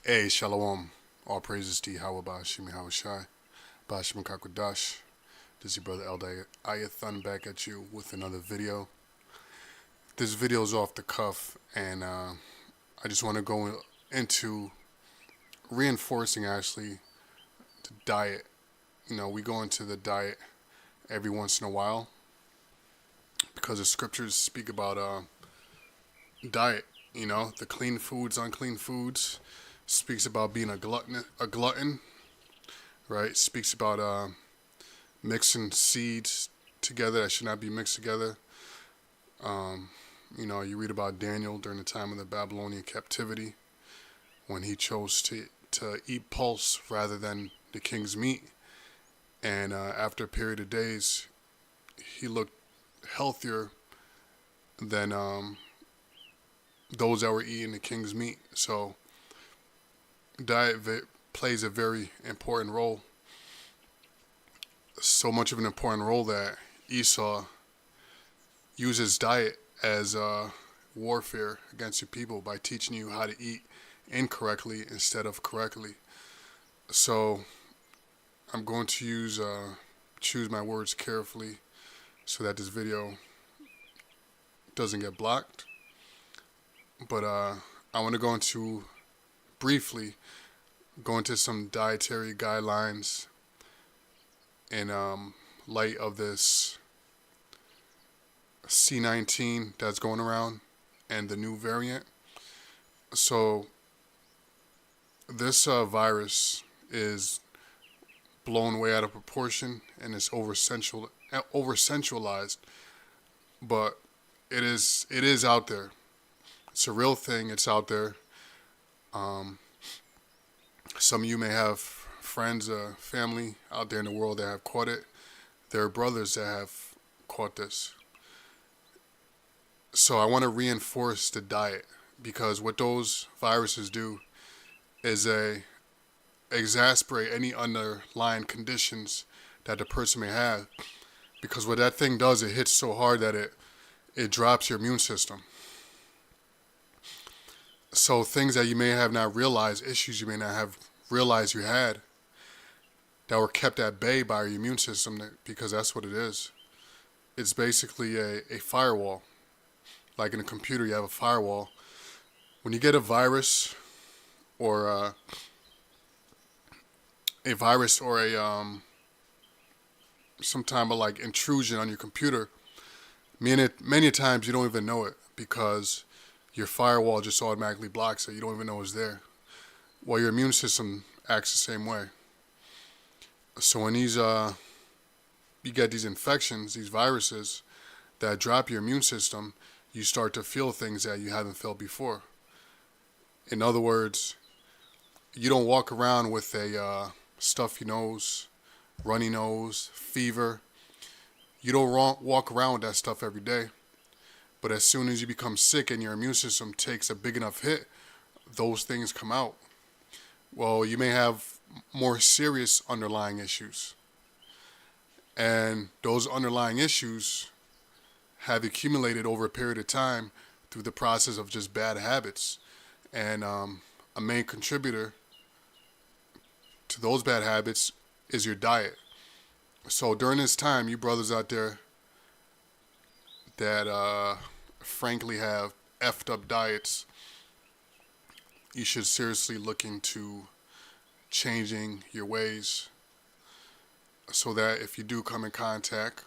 Hey, Shalom. All praises to Yahweh Ba'ashim Yahushai. Ba'ashim Kakwadash. This is your brother Elday Ayathan back at you with another video. This video is off the cuff, and I just want to go into reinforcing actually the diet. You know, we go into the diet every once in a while because the scriptures speak about diet. You know, the clean foods, unclean foods. Speaks about being a glutton, right? Speaks about mixing seeds together that should not be mixed together. You know, you read about Daniel during the time of the Babylonian captivity when he chose to eat pulse rather than the king's meat. And after a period of days, he looked healthier than those that were eating the king's meat. So diet plays a very important role. So much of an important role that Esau uses diet as warfare against your people by teaching you how to eat incorrectly instead of correctly. So I'm going to choose my words carefully so that this video doesn't get blocked. But I want to go into briefly go into some dietary guidelines in light of this C19 that's going around and the new variant. So this virus is blown way out of proportion and it's over centralized, but it is out there. It's a real thing. It's out there. Some of you may have friends, family out there in the world that have caught it. There are brothers that have caught this. So I want to reinforce the diet because what those viruses do is they exasperate any underlying conditions that the person may have. Because what that thing does, it hits so hard that it drops your immune system. So things that you may have not realized, issues you may not have realized you had, that were kept at bay by your immune system, because that's what it is. It's basically a firewall. Like in a computer, you have a firewall. When you get a virus or some type of like intrusion on your computer, many times you don't even know it because your firewall just automatically blocks it. You don't even know it's there. Well, your immune system acts the same way. So when you get these infections, these viruses that drop your immune system, you start to feel things that you haven't felt before. In other words, you don't walk around with a stuffy nose, runny nose, fever. You don't walk around with that stuff every day. But as soon as you become sick and your immune system takes a big enough hit, those things come out. Well, you may have more serious underlying issues. And those underlying issues have accumulated over a period of time through the process of just bad habits. And a main contributor to those bad habits is your diet. So during this time, you brothers out there that frankly have effed up diets, you should seriously look into changing your ways so that if you do come in contact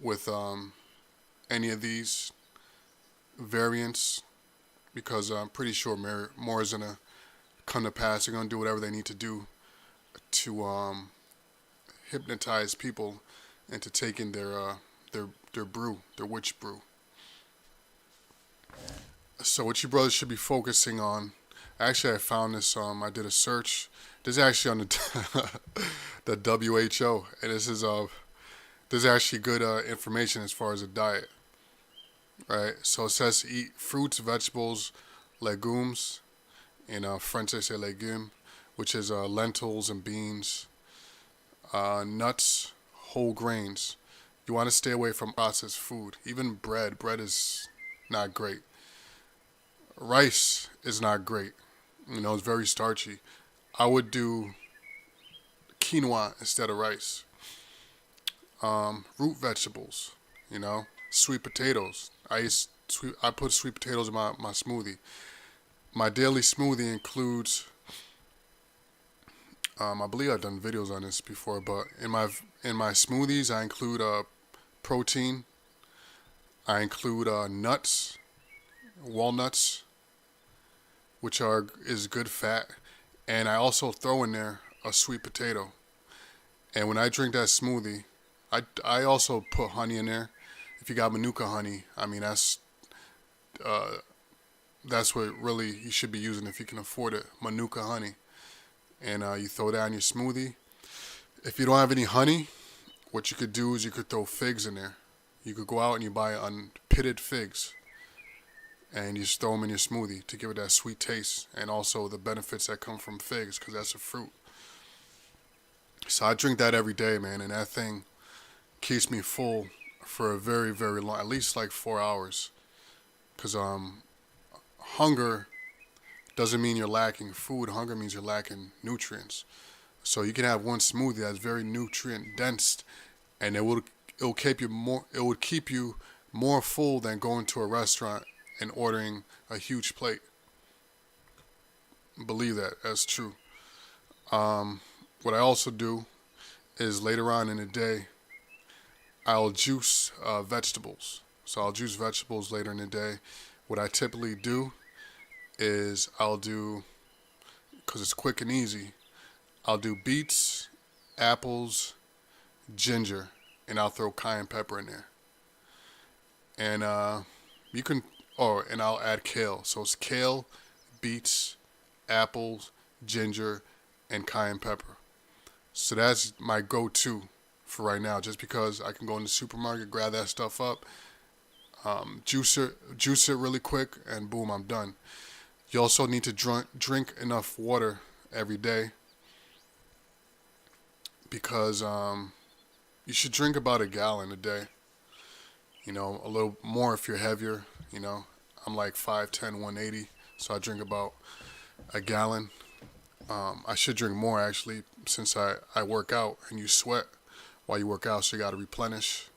with any of these variants, because I'm pretty sure more is going to come to pass. They're going to do whatever they need to do to hypnotize people into taking their brew, their witch brew. So what you brothers should be focusing on, actually I found this, I did a search. This is actually on the WHO, and this is actually good information as far as a diet, right? So it says to eat fruits, vegetables, legumes. In French they say légumes, which is lentils and beans, nuts, whole grains. You want to stay away from processed food. Even bread. Bread is not great. Rice is not great. It's very starchy. I would do quinoa instead of rice. Root vegetables, sweet potatoes. I put sweet potatoes in my smoothie. My daily smoothie includes, I believe I've done videos on this before, but in my smoothies I include protein. I include nuts, walnuts, which is good fat, and I also throw in there a sweet potato. And when I drink that smoothie, I also put honey in there. If you got manuka honey, I mean uh, that's what really you should be using if you can afford it, manuka honey. And you throw that in your smoothie. If you don't have any honey, what you could do is you could throw figs in there. You could go out and you buy unpitted figs, and you just throw them in your smoothie to give it that sweet taste, and also the benefits that come from figs because that's a fruit. So I drink that every day, man, and that thing keeps me full for a very, very long, at least like 4 hours. Because hunger doesn't mean you're lacking food. Hunger means you're lacking nutrients. So you can have one smoothie that's very nutrient dense, and it would keep you more full than going to a restaurant and ordering a huge plate. Believe that's true. What I also do is later on in the day, I'll juice vegetables. So I'll juice vegetables later in the day. What I typically do is because it's quick and easy, I'll do beets, apples, ginger, and I'll throw cayenne pepper in there. And you can, and I'll add kale. So it's kale, beets, apples, ginger, and cayenne pepper. So that's my go-to for right now, just because I can go in the supermarket, grab that stuff up, juice it really quick, and boom, I'm done. You also need to drink enough water every day because you should drink about a gallon a day. A little more if you're heavier. I'm like 5'10", 180, so I drink about a gallon. I should drink more actually, since I work out and you sweat while you work out, so you got to replenish.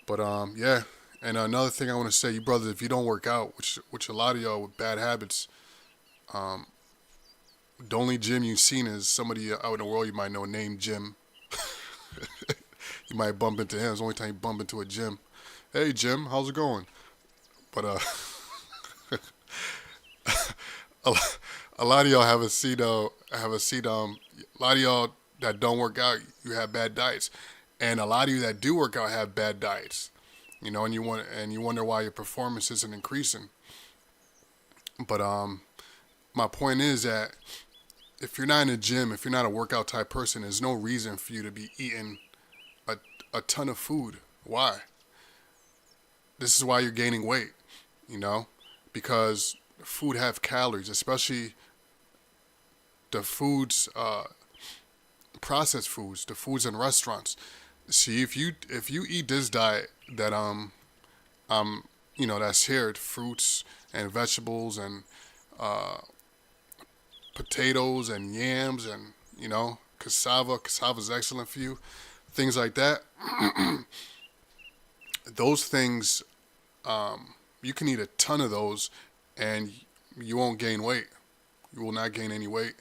But yeah. And another thing I want to say, you brothers, if you don't work out, which a lot of y'all with bad habits, the only gym you've seen is somebody out in the world you might know named Jim. You might bump into him. It's the only time you bump into a gym. Hey Jim, how's it going? But a, a lot of y'all have a seat. A lot of y'all that don't work out, you have bad diets, and a lot of you that do work out have bad diets. And you wonder why your performance isn't increasing. But my point is that if you're not in a gym, if you're not a workout type person, there's no reason for you to be eating a ton of food. Why? This is why you're gaining weight, because food have calories, especially the foods, processed foods, the foods in restaurants. See, if you eat this diet that that's here, fruits and vegetables and potatoes and yams and cassava. Cassava is excellent for you. Things like that. Those things, you can eat a ton of those, and you won't gain weight. You will not gain any weight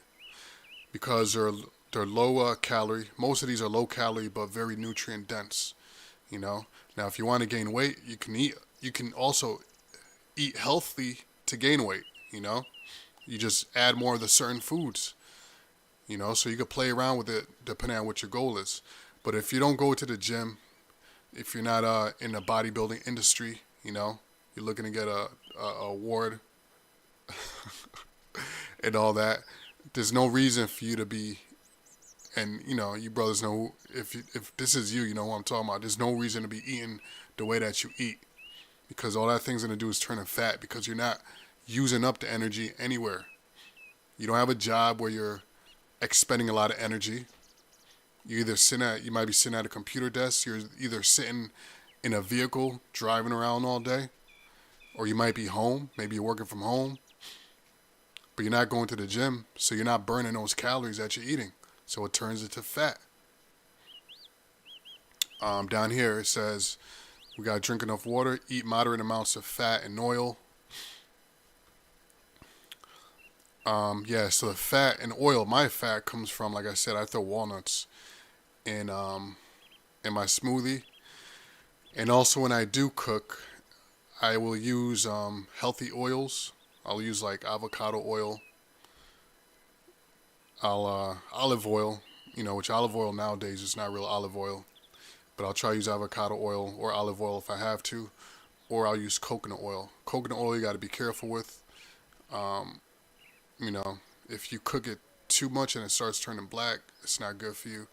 because they're low calorie. Most of these are low calorie but very nutrient dense. Now, if you want to gain weight, you can eat. You can also eat healthy to gain weight. You just add more of the certain foods. So you could play around with it depending on what your goal is. But if you don't go to the gym, if you're not in the bodybuilding industry, you're looking to get a award and all that, there's no reason for you to be. And you brothers know, if this is you, you know what I'm talking about. There's no reason to be eating the way that you eat, because all that thing's gonna do is turn to fat, because you're not using up the energy anywhere. You don't have a job where you're expending a lot of energy. You might be sitting at a computer desk. You're either sitting in a vehicle driving around all day, or you might be home. Maybe you're working from home. but you're not going to the gym, so you're not burning those calories that you're eating. So it turns into fat. Down here it says we gotta drink enough water, eat moderate amounts of fat and oil. Yeah, so the fat and oil, my fat comes from, like I said, I throw walnuts in my smoothie, and also when I do cook, I will use healthy oils. I'll use like avocado oil. I'll olive oil, which olive oil nowadays is not real olive oil, but I'll try to use avocado oil or olive oil if I have to, or I'll use coconut oil. Coconut oil you got to be careful with. Um, you know, if you cook it too much and it starts turning black, it's not good for you.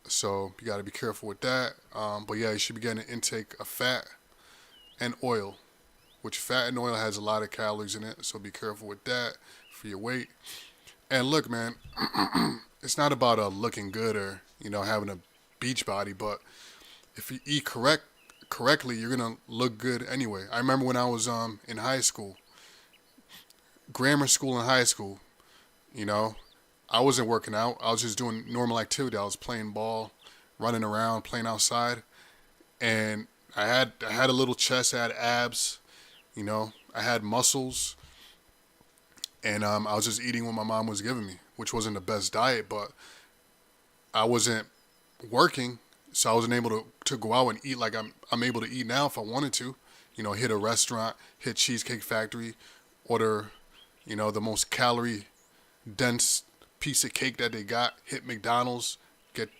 So you got to be careful with that. But yeah, you should be getting an intake of fat and oil, which fat and oil has a lot of calories in it. So be careful with that for your weight. And look, man, it's not about looking good or having a beach body, but if you eat correctly, you're gonna look good anyway. I remember when I was in high school, grammar school and high school, you know, I wasn't working out. I was just doing normal activity. I was playing ball, running around, playing outside, and I had a little chest. I had abs, I had muscles, and I was just eating what my mom was giving me, which wasn't the best diet, but I wasn't working, so I wasn't able to go out and eat like I'm able to eat now if I wanted to. Hit a restaurant, hit Cheesecake Factory, order, the most calorie dense piece of cake that they got, hit McDonald's, get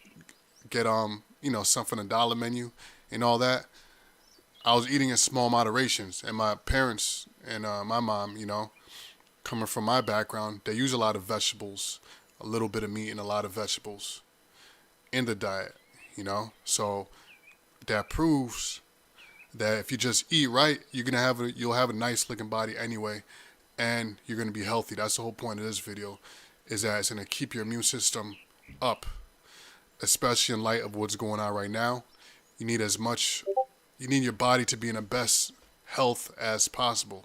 something on a dollar menu and all that. I was eating in small moderations, and my parents and my mom, coming from my background, they use a lot of vegetables, a little bit of meat and a lot of vegetables in the diet, So that proves that if you just eat right, you'll have a nice looking body anyway, and you're gonna be healthy. That's the whole point of this video, is that it's gonna keep your immune system up, especially in light of what's going on right now. You need your body to be in the best health as possible.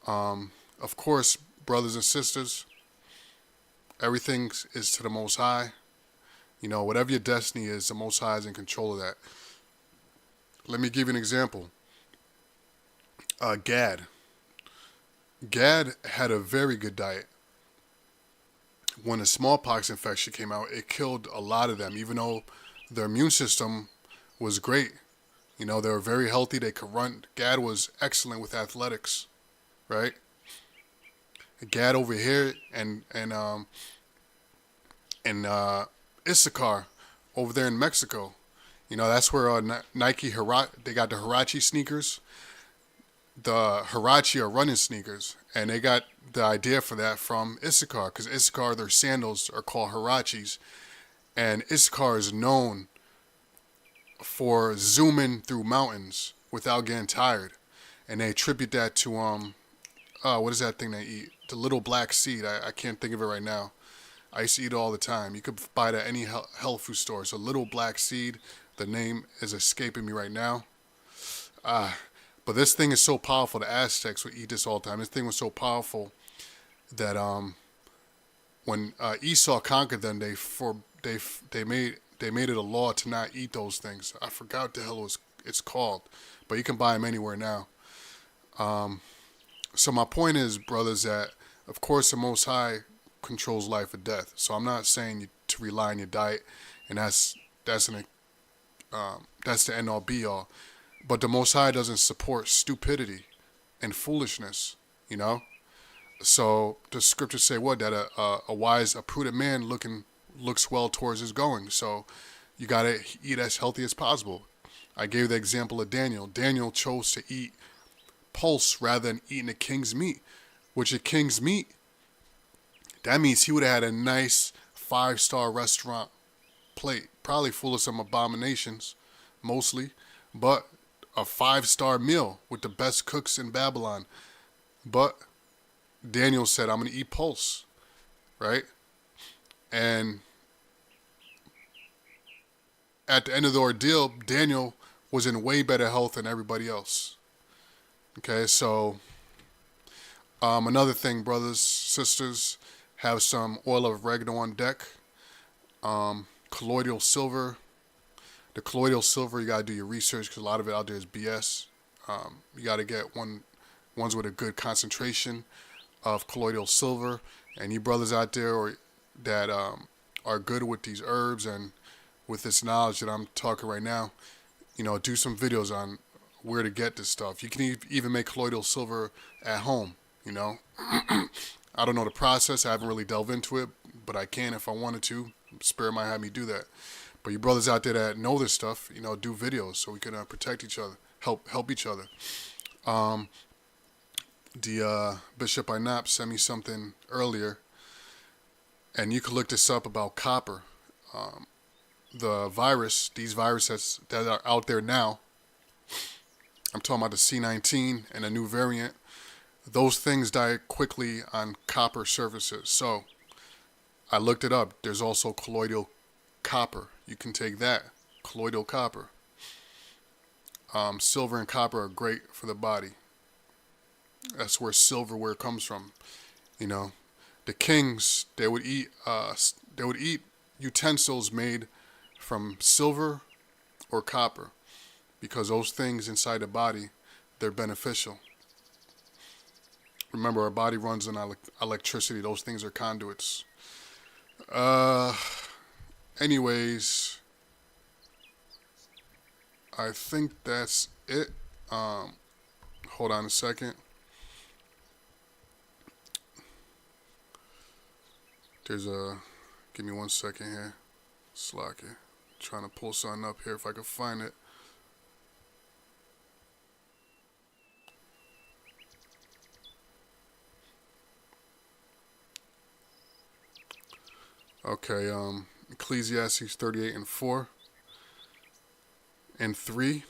Of course, brothers and sisters, everything is to the Most High. Whatever your destiny is, the Most High is in control of that. Let me give you an example. Gad. Gad had a very good diet. When the smallpox infection came out, it killed a lot of them, even though their immune system was great. They were very healthy. They could run. Gad was excellent with athletics, right? Gad over here and Issachar over there in Mexico. That's where Nike they got the Huarache sneakers. The Huarache are running sneakers, and they got the idea for that from Issachar, because Issachar, their sandals are called Huaraches, and Issachar is known for zooming through mountains without getting tired, and they attribute that to what is that thing they eat? The little black seed. I can't think of it right now. I used to eat it all the time. You could buy it at any health food store. It's a little black seed. The name is escaping me right now. But this thing is so powerful. The Aztecs would eat this all the time. This thing was so powerful that when Esau conquered them, they made it a law to not eat those things. I forgot what the hell it's called, but you can buy them anywhere now. So my point is, brothers, that of course the Most High controls life or death. So I'm not saying to rely on your diet, and that's the end all be all. But the Most High doesn't support stupidity and foolishness, So the scriptures say what? That a prudent man looks well towards his going. So you gotta eat as healthy as possible. I gave the example of Daniel. Daniel chose to eat pulse rather than eating a king's meat, which a king's meat, that means he would have had a nice 5-star restaurant plate, probably full of some abominations, mostly, but a 5-star meal with the best cooks in Babylon. But Daniel said, I'm going to eat pulse, right? And at the end of the ordeal, Daniel was in way better health than everybody else. Okay, so Another thing, brothers, sisters, have some oil of oregano on deck. Colloidal silver. The colloidal silver, you gotta do your research because a lot of it out there is BS. You gotta get ones with a good concentration of colloidal silver. And you brothers out there that are good with these herbs and with this knowledge that I'm talking right now, do some videos on where to get this stuff. You can even make colloidal silver at home. I don't know the process. I haven't really delved into it, but I can if I wanted to. Spirit might have me do that. But you brothers out there that know this stuff, do videos so we can protect each other, help each other. The Bishop Inap sent me something earlier, and you can look this up about copper. These viruses that are out there now, I'm talking about the C19 and a new variant, those things die quickly on copper surfaces. So I looked it up. There's also colloidal copper. You can take that, colloidal copper. Silver and copper are great for the body. That's where silverware comes from. The kings, they would eat utensils made from silver or copper because those things inside the body, they're beneficial. Remember, our body runs on electricity. Those things are conduits. Anyways, I think that's it. Hold on a second. Give me 1 second here. Slack it. Trying to pull something up here if I can find it. Okay, Ecclesiastes 38 and 4 and 3.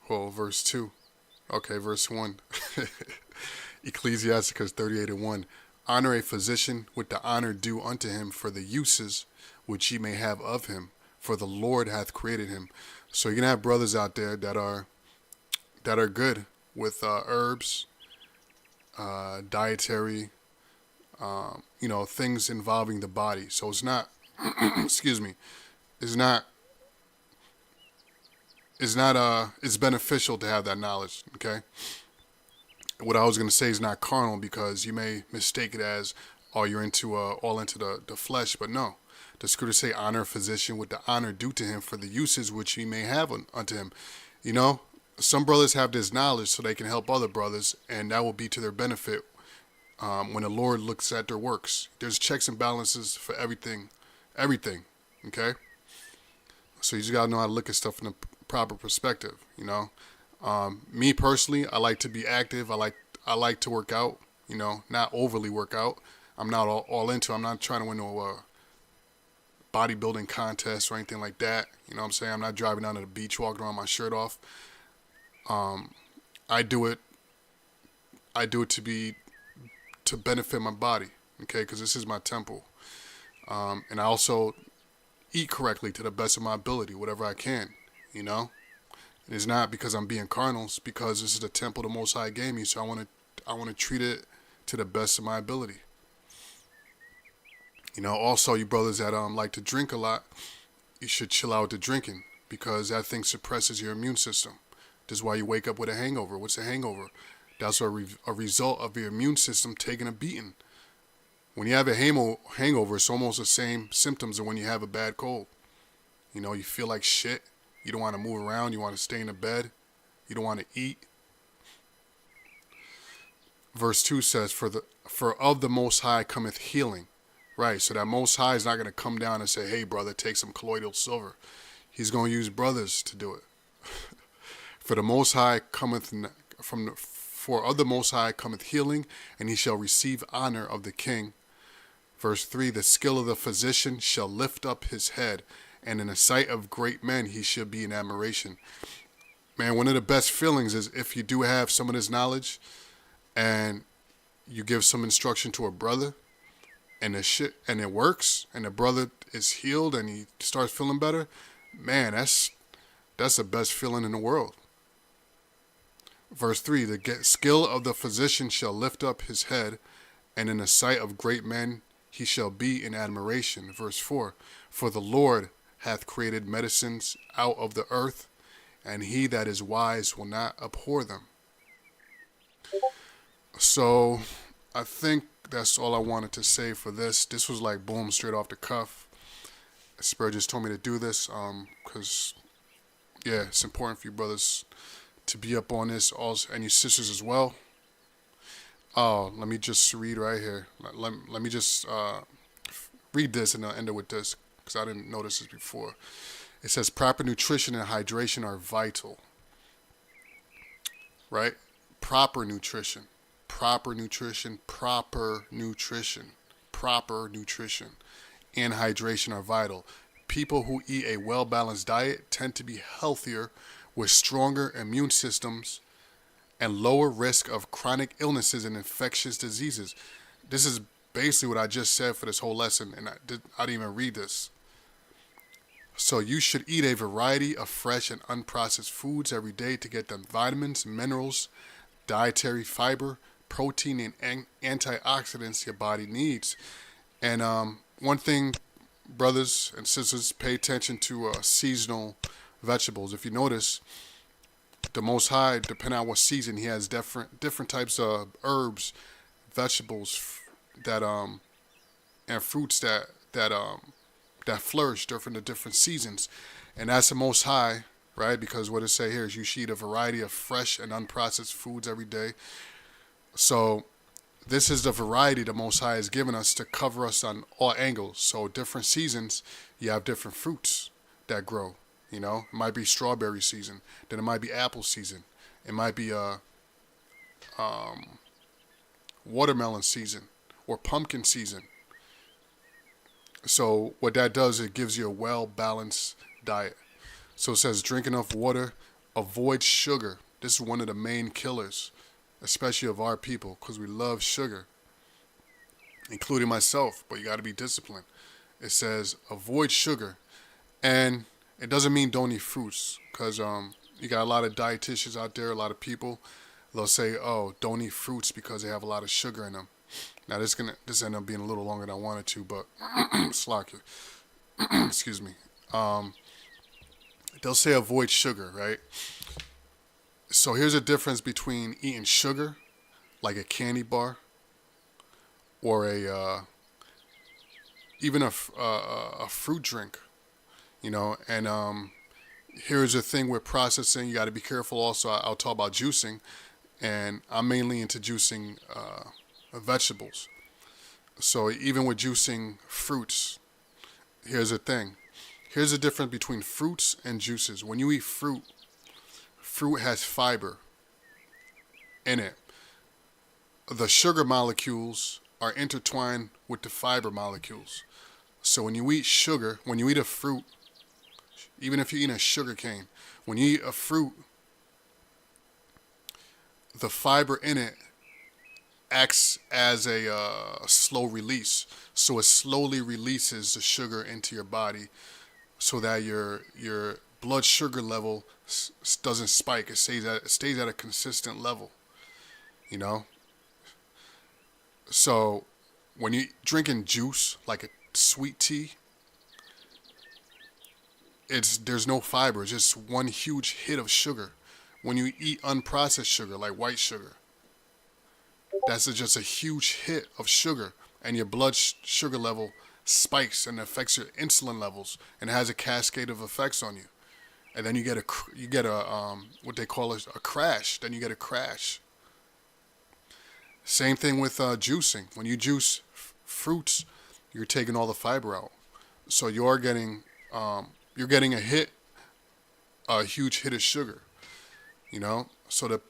Well, verse 2. Okay, verse 1. Ecclesiastes 38 and 1. Honor a physician with the honor due unto him for the uses which ye may have of him, for the Lord hath created him. So you're gonna have brothers out there that are good with herbs, dietary, things involving the body. So it's not, excuse me, it's beneficial to have that knowledge. Okay. What I was going to say is not carnal because you may mistake it as, oh, you're all into the flesh, but no. The scriptures say, honor a physician with the honor due to him for the uses which he may have unto him. Some brothers have this knowledge so they can help other brothers, and that will be to their benefit when the Lord looks at their works. There's checks and balances for everything, okay? So you just got to know how to look at stuff in a proper perspective, Me personally, I like to be active. I like to work out, not overly work out. I'm not all into. I'm not trying to win no bodybuilding contest or anything like that. You know what I'm saying? I'm not driving down to the beach walking around my shirt off. I do it to benefit my body, okay? Because this is my temple, and I also eat correctly to the best of my ability, whatever I can, And it's not because I'm being carnal. It's because this is the temple the Most High gave me. So I want to treat it to the best of my ability. Also you brothers that like to drink a lot, you should chill out with the drinking because that thing suppresses your immune system. This is why you wake up with a hangover. What's a hangover? That's a result of your immune system taking a beating. When you have a hangover, it's almost the same symptoms as when you have a bad cold. You feel like shit. You don't want to move around. You want to stay in the bed. You don't want to eat. Verse 2 says, For of the Most High cometh healing. Right, so that Most High is not going to come down and say, hey, brother, take some colloidal silver. He's going to use brothers to do it. For the Most High for of the Most High cometh healing, and he shall receive honor of the king. Verse 3, the skill of the physician shall lift up his head, and in the sight of great men he shall be in admiration. Man, one of the best feelings is if you do have some of this knowledge and you give some instruction to a brother and it works and the brother is healed and he starts feeling better. Man, that's the best feeling in the world. Verse 3, the skill of the physician shall lift up his head, and in the sight of great men he shall be in admiration. Verse 4, for the Lord hath created medicines out of the earth, and he that is wise will not abhor them. So I think that's all I wanted to say for this. This was like boom, straight off the cuff. Spirit just told me to do this because, yeah, it's important for you brothers to be up on this, also, and you sisters as well. Oh, let me just read right here. Let me just read this and I'll end it with this because I didn't notice this before. It says proper nutrition and hydration are vital. Right? Proper nutrition. Proper nutrition. Proper nutrition. Proper nutrition and hydration are vital. People who eat a well-balanced diet tend to be healthier with stronger immune systems and lower risk of chronic illnesses and infectious diseases. This is basically what I just said for this whole lesson, and I didn't even read this. So you should eat a variety of fresh and unprocessed foods every day to get the vitamins, minerals, dietary fiber, protein, and antioxidants your body needs. And one thing, brothers and sisters, pay attention to seasonal vegetables. If you notice, the Most High, depending on what season, he has different types of herbs, vegetables that and fruits that flourish during the different seasons, and that's the Most High, right? Because what it say here is you should eat a variety of fresh and unprocessed foods every day. So this is the variety the Most High has given us to cover us on all angles. So different seasons, you have different fruits that grow. You know, it might be strawberry season, then it might be apple season, it might be watermelon season or pumpkin season. So what that does, it gives you a well-balanced diet. So it says drink enough water, avoid sugar. This is one of the main killers, especially of our people, because we love sugar, including myself, but you got to be disciplined. It says avoid sugar, and it doesn't mean don't eat fruits, because you got a lot of dietitians out there, a lot of people, they'll say, oh, don't eat fruits because they have a lot of sugar in them. Now this ended up being a little longer than I wanted to, but slack it. Excuse me. They'll say avoid sugar, right? So here's a difference between eating sugar, like a candy bar, or even a fruit drink, you know. And here's the thing with processing: you got to be careful. Also, I'll talk about juicing, and I'm mainly into juicing vegetables. So even with juicing fruits, here's the thing. Here's the difference between fruits and juices. When you eat fruit, fruit has fiber in it. The sugar molecules are intertwined with the fiber molecules. So when you eat sugar, when you eat a fruit, even if you eat a sugar cane, when you eat a fruit, the fiber in it acts as a slow release. So it slowly releases the sugar into your body so that your blood sugar level doesn't spike. It stays at a consistent level, you know. So when you're drinking juice, like a sweet tea, there's no fiber. It's just one huge hit of sugar. When you eat unprocessed sugar, like white sugar, that's just a huge hit of sugar, and your blood sugar level spikes and affects your insulin levels, and it has a cascade of effects on you. And then you get a what they call a crash. Then you get a crash. Same thing with juicing. When you juice fruits, you're taking all the fiber out, so you're getting a huge hit of sugar. You know, so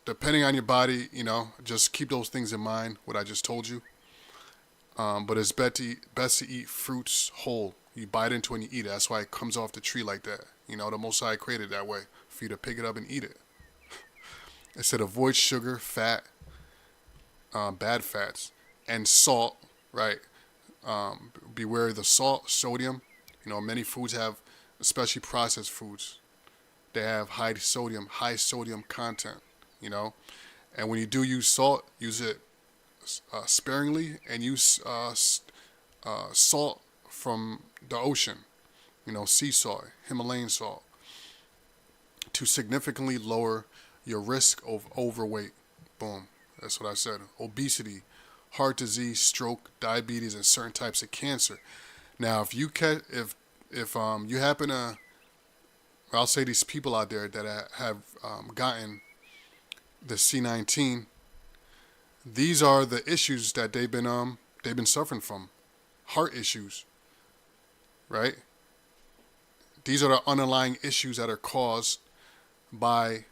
depending on your body, you know, just keep those things in mind. What I just told you. But it's best to eat fruits whole. You bite into it and you eat it. That's why it comes off the tree like that. You know, the Most High created it that way for you to pick it up and eat it. It said avoid sugar, fat, bad fats, and salt. Right. Beware of the salt, sodium. You know, many foods have, especially processed foods, they have high sodium content. you know. And when you do use salt, use it sparingly, and use salt from the ocean, you know, sea salt, Himalayan salt, to significantly lower your risk of overweight. Boom. That's what I said. Obesity, heart disease, stroke, diabetes, and certain types of cancer. Now, if you you happen to, I'll say these people out there that have gotten the C19, these are the issues that they've been suffering from, heart issues, right? These are the underlying issues that are caused by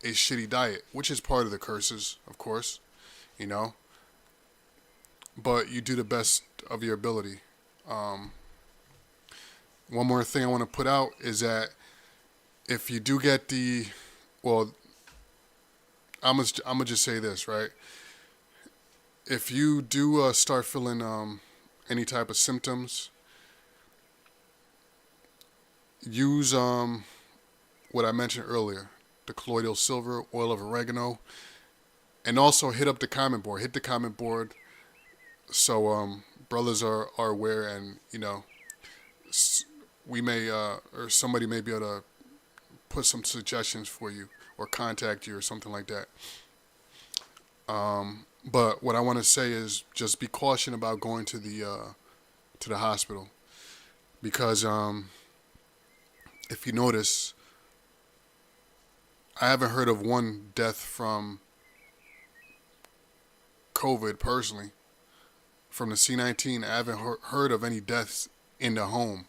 a shitty diet, which is part of the curses, of course, you know. But you do the best of your ability. One more thing I want to put out is that if you do get well, I'm gonna just say this, right? If you do start feeling any type of symptoms, use what I mentioned earlier, the colloidal silver, oil of oregano, and also hit up the comment board. Hit the comment board so brothers are aware, and you know, we may or somebody may be able to put some suggestions for you or contact you or something like that. But what I want to say is just be cautious about going to the hospital, because if you notice, I haven't heard of one death from COVID personally. From the C19, I haven't heard of any deaths in the home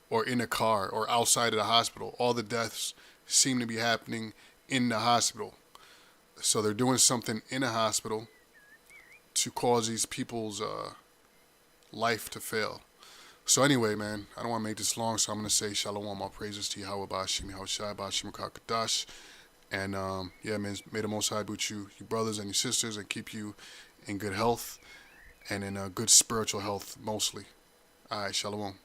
or in a car or outside of the hospital. All the deaths seem to be happening in the hospital. So they're doing something in a hospital to cause these people's life to fail. So anyway, man, I don't want to make this long, so I'm going to say shalom, all praises to Yahweh Ba'ashim Yahushai Ba'ashim Kakadash. And yeah, man, may the Most High be with you brothers and your sisters, and keep you in good health and in good spiritual health mostly. All right, shalom.